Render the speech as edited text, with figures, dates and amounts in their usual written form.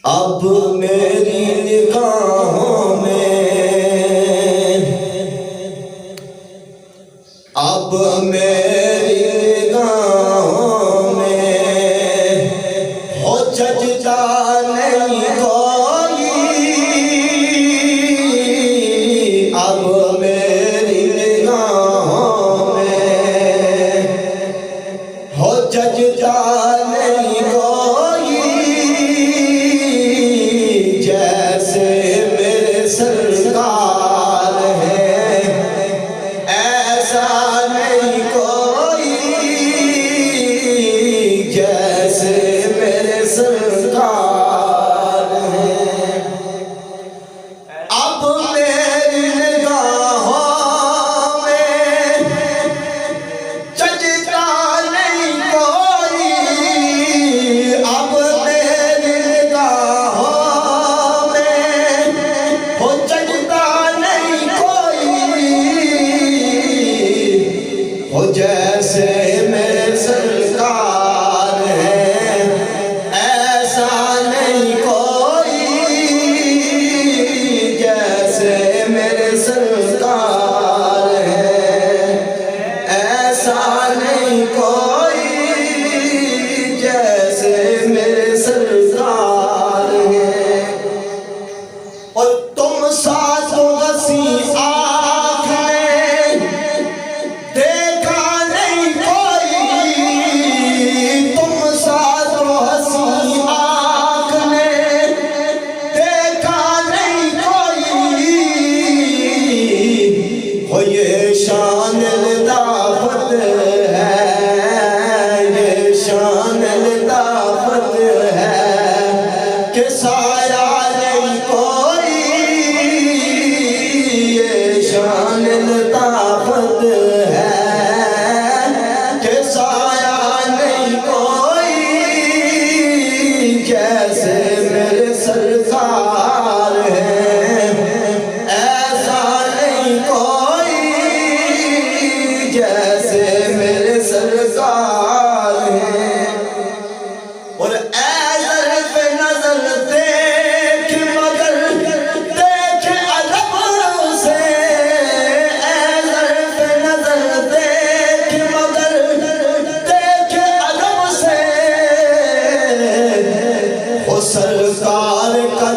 अब मेरी निगाहों में, अब मेरी निगाहों में हो सजदा नहीं कोई। अब मेरी निगाहों में हो सजदा नहीं कोई। जैसे मेरे सरकार है ऐसा नहीं कोई। जैसे मेरे सरकार है। अब मेरी निगाहों में सजदा नहीं कोई। अब मेरी निगाहों में हो सजदा नहीं कोई। हो जैसे मेरे सरकार है ऐसा नहीं कोई। जैसे मेरे सरकार है ऐसा नहीं कोई। जैसे मेरे सरकार है। और तुम साथों हंसी आँख में देखा नहीं कोई। तुम साथों हंसी आँख में देखा नहीं कोई। हो ये शान लताफत है, ये शान लताफत है कि साया नहीं कोई। ये शान लताफत है कि साया नहीं कोई। जैसे मेरे सरकार है ऐसा नहीं कोई। जैसे मेरे सरकार है। और ऐज़र पे नजर देख मगर देख अदब से। ऐज़र पे नजर देख मगर देख अदब से। वो सरकार का